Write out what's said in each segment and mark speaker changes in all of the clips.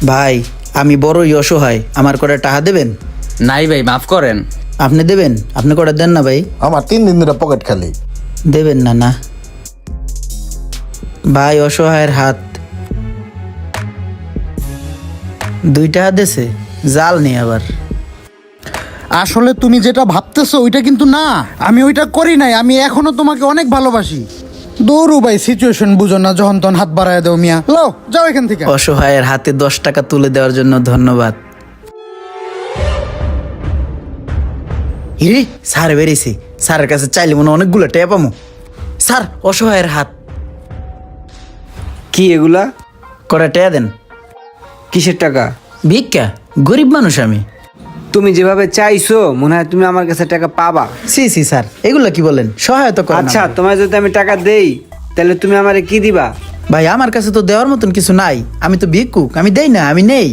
Speaker 1: ভাই আমি বড়ই অসহায়, আমার করে টাকা দেবেন?
Speaker 2: নাই ভাই, মাফ করেন।
Speaker 1: আপনি দেবেন? আপনি করে দেন না ভাই।
Speaker 3: আমার 3 দিন ধরে পকেট খালি।
Speaker 1: দেবেন না? না ভাই, অসহায়ের হাত। 2 টাকা দেছে, জাল নেই আবার।
Speaker 4: আসলে তুমি যেটা ভাবতেছো ওইটা কিন্তু না, আমি ওইটা করি নাই। আমি এখনো তোমাকে অনেক ভালোবাসি। দৌড়ু ভাই, সিচুয়েশন বুঝো না, যখন তখন হাত বাড়ায় দাও মিয়া। লও যাও এখান থেকে।
Speaker 1: অসহায়ের হাতে 10 টাকা তুলে দেওয়ার জন্য ধন্যবাদ। ইরে স্যার বেরিয়েছি, স্যারের কাছে চাইলে মনে হয় অনেকগুলো টাকা পামো। স্যার, অসহায়ের হাত।
Speaker 5: কি এগুলা?
Speaker 1: করে টাকা দেন।
Speaker 5: কিসের টাকা?
Speaker 1: ভিক্ষা, গরিব মানুষ আমি।
Speaker 5: তুমি যেভাবে চাইছো মনে হয় তুমি আমার কাছে টাকা পাবা।
Speaker 1: সি সি স্যার, এগুলো কি বলেন? সহায়তা করেন।
Speaker 5: আচ্ছা,
Speaker 1: আমাকে।
Speaker 5: তোমায় যদি আমি টাকা দেই তাহলে তুমি আমারে কি দিবা?
Speaker 1: ভাই আমার কাছে তো দেওয়ার মতন কিছু নাই, আমি তো ভিক্ষুক, আমি দেই না, আমি নেই।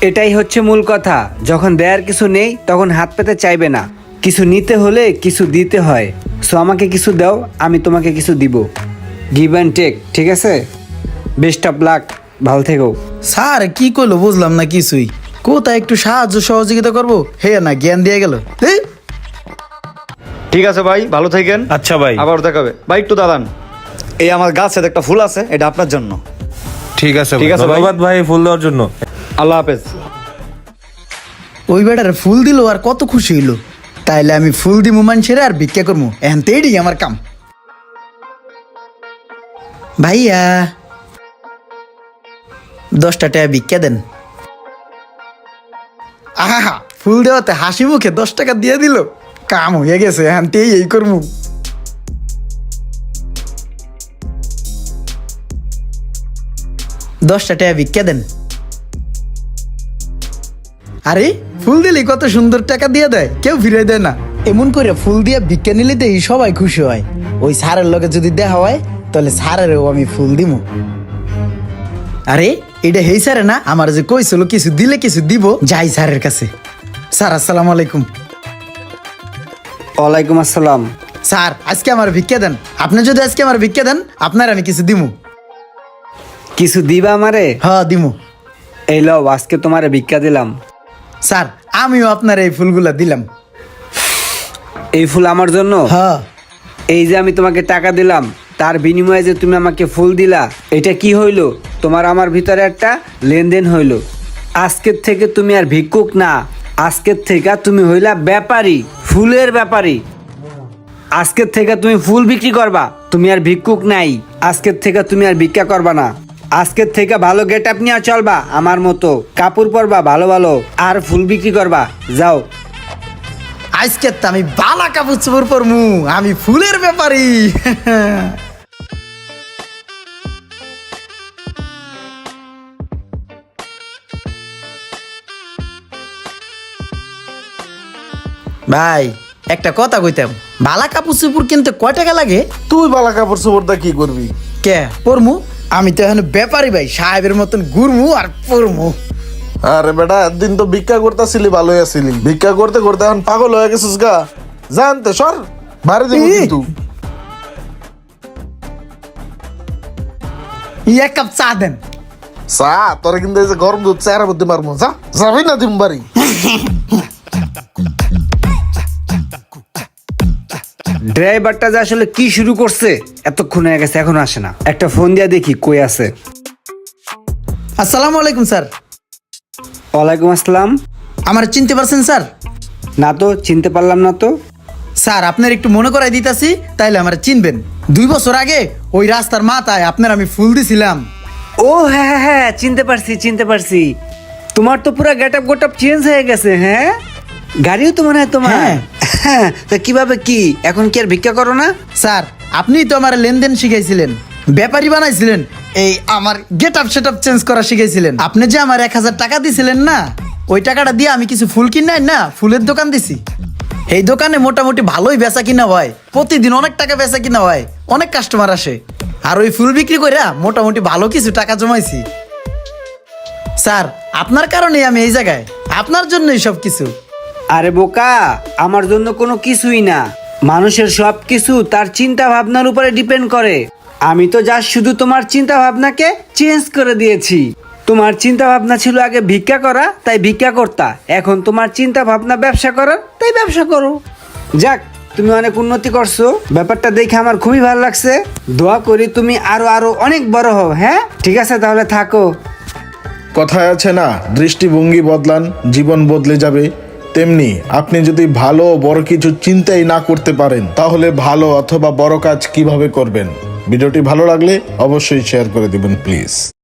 Speaker 5: এটাই হচ্ছে মূল কথা। যখন দেয়ার কিছু নেই তখন হাত পেতে চাইবে না। কিছু নিতে হলে কিছু দিতে হয়। সো আমাকে কিছু দাও, আমি তোমাকে কিছু দিব। গিভ অ্যান্ড টেক, ঠিক আছে? বেস্ট অফ লাক, ভালো থেকো।
Speaker 1: স্যার কি করলো বুঝলাম না কিছুই। কোথায় একটু সাহায্য সহযোগিতা করবো, হে না জ্ঞান দিয়ে গেল।
Speaker 6: ঠিক আছে ভাই, ভালো থাকেন।
Speaker 7: আচ্ছা ভাই,
Speaker 6: আবার দেখাবে ভাই, একটু দাঁড়ান। এই আমার গাছে একটা ফুল আছে, এটা আপনার জন্য।
Speaker 7: ঠিক আছে
Speaker 6: ঠিক
Speaker 7: ভাই,
Speaker 6: আছে ভাই।
Speaker 7: ধন্যবাদ ভাই ফুল দেওয়ার জন্য।
Speaker 6: আল্লাহ হাফেজ।
Speaker 1: ওই বেটার ফুল দিল আর কত খুশি হইলো। তাইলে আমি ফুল দিমু মানুষের আর ভিক্ষা করবো, এখন তো এটাই আমার কাম। ভাইয়া 10 টাকা ভিক্ষা দেন। আহা, ফুল দেওয়াতে হাসি মুখে 10 টাকা দিয়ে দিল, কাম হয়ে গেছে। এখন তো এই করবো। দশটা টাকা ভিক্ষা দেন। আরে ফুল দিলে কত সুন্দর টাকা দিয়ে দেয়, কেউ ফিরাই দেয় না। এমন করে ফুল দিয়ে ভিক্ষা নিলে তো এই সবাই খুশি হয়। ওই স্যারের লগে যদি দেখা হয় তাহলে স্যারেরও আমি ফুল দিমু। আরে এটা হেই স্যারে না, আমার যে কইছিল কিছু দিলে কিছু দিব। যাই স্যারের কাছে। স্যার আসসালামু আলাইকুম।
Speaker 5: ওয়ালাইকুম আসসালাম।
Speaker 1: স্যার আজকে আমার ভিক্ষা দেন। আপনি যদি আজকে আমার ভিক্ষা দেন, আপনার আমি কিছু দিমু।
Speaker 5: কিছু দিবা আমারে?
Speaker 1: হ্যাঁ দিমু।
Speaker 5: এই লও, আজকে তোমারে ভিক্ষা দিলাম।
Speaker 1: স্যার আমিও আপনার এই ফুলগুলা দিলাম।
Speaker 5: এই ফুল আমার জন্য?
Speaker 1: হ্যাঁ।
Speaker 5: এই যে আমি তোমাকে টাকা দিলাম, তার বিনিময়ে যে তুমি আমাকে ফুল দিলা, এটা কি হইলো? তোমার আমার ভিতরে একটা লেনদেন হইলো। আজকের থেকে তুমি আর ভিক্ষুক না, আজকের থেকে তুমি হইলা ব্যাপারী, ফুলের ব্যাপারী। আজকের থেকে তুমি ফুল বিক্রি করবা, তুমি আর ভিক্ষুক নাই। আজকের থেকে তুমি আর ভিক্ষা করবা না। আজকের থেকে ভালো গেট আপ নিয়ে চলবা, আমার মতো কাপড় পরবা ভালো ভালো, আর ফুল বিক্রি করবা। যাও।
Speaker 1: আজকে তো আমি বালা কাপড় চোপড় পরমু, আমি ফুলের ব্যাপারী। ভাই একটা কথা কইতাম, বালা কাপড় চোপড় কিনতে কয় টাকা লাগে?
Speaker 3: তুই বালা কাপড় চোপড়টা কি করবি?
Speaker 1: কে পরমু? আমি তো এখন ব্যাপারী ভাই, সাহেবের মতন ঘুরমু আর পরমু।
Speaker 3: আরে বেটা, একদিন তো ভিক্ষা করতেছিলি, ভালোই আছিলি। ভিক্ষা করতে করতে এখন পাগল হয়ে গেছিস গা। জানতে সর, বাড়ি দেবো কিন্তু।
Speaker 1: এক কাপ চা দেন।
Speaker 3: চা তোরা কিন্তু এই যে গরম দুধ চেহারা বুদ্ধি মারবো। যা, যাবি না দিম বাড়ি।
Speaker 5: ড্রাইভারটা যে আসলে কি শুরু করছে, এতক্ষণ হয়ে গেছে এখনো আসে না। একটা ফোন দিয়া দেখি কই আছে।
Speaker 1: আসসালামু আলাইকুম স্যার।
Speaker 5: ওয়ালাইকুম আসসালাম।
Speaker 1: আমার চিনতে পারছেন স্যার?
Speaker 5: না তো, চিনতে পারলাম না তো।
Speaker 1: স্যার আপনার একটু মনে করাই দিতাছি, তাইলে আমার চিনবেন। 2 বছর আগে ওই রাস্তার মাথায় আপনার আমি ফুল দিছিলাম।
Speaker 5: ও হ্যাঁ হ্যাঁ হ্যাঁ, চিনতে পারছি চিনতে পারছি। তোমার তো পুরো গেট আপ চেঞ্জ হয়ে গেছে। হ্যাঁ, গাড়িও তো মনে হয় তোমার।
Speaker 1: হ্যাঁ।
Speaker 5: হ্যাঁ, তা কিভাবে কি এখন কি আর ভিক্ষা করো না?
Speaker 1: স্যার আপনিই তো আমার লেনদেন শিখাইছিলেন, ব্যাপারী বানাইছিলেন, এই আমার get up set up change করা শিখাইছিলেন। আপনি যে আমার 1000 টাকা দিছিলেন না, ওই টাকাটা দিয়ে আমি কিছু ফুল কিনাই না ফুলের দোকান দিছি। এই দোকানে মোটামুটি ভালোই বেচা কিনা হয়, প্রতিদিন অনেক টাকা বেচা কিনা হয়, অনেক কাস্টমার আসে। আর ওই ফুল বিক্রি করে মোটামুটি ভালো কিছু টাকা জমাইছি। স্যার আপনার কারণেই আমি এই জায়গায়, আপনার জন্যই সব কিছু।
Speaker 5: আরে বোকা, আমার জন্য কোনো কিছুই না। মানুষের সব কিছু তার চিন্তা ভাবনার উপরে ডিপেন্ড করে। আমি তো যা শুধু তোমার চিন্তা ভাবনাকে চেঞ্জ করে দিয়েছি। তোমার চিন্তা ভাবনা ছিল আগে ভিক্ষা করা, তাই ভিক্ষা করতা। এখন তোমার চিন্তা ভাবনা ব্যবসা করার, তাই ব্যবসা করো। যাক, তুমি অনেক উন্নতি করছো, ব্যাপারটা দেখে আমার খুবই ভালো লাগছে। দোয়া করি তুমি আরো আরো অনেক বড় হও। হ্যাঁ, ঠিক আছে, তাহলে থাকো।
Speaker 3: কথায় আছে না, দৃষ্টিভঙ্গি বদলান জীবন বদলে যাবে। তেমনি আপনি যদি ভালো ও বড় কিছু চিন্তাই না করতে পারেন, তাহলে ভালো অথবা বড় কাজ কিভাবে করবেন? ভিডিওটি ভালো লাগলে অবশ্যই শেয়ার করে দিবেন প্লিজ।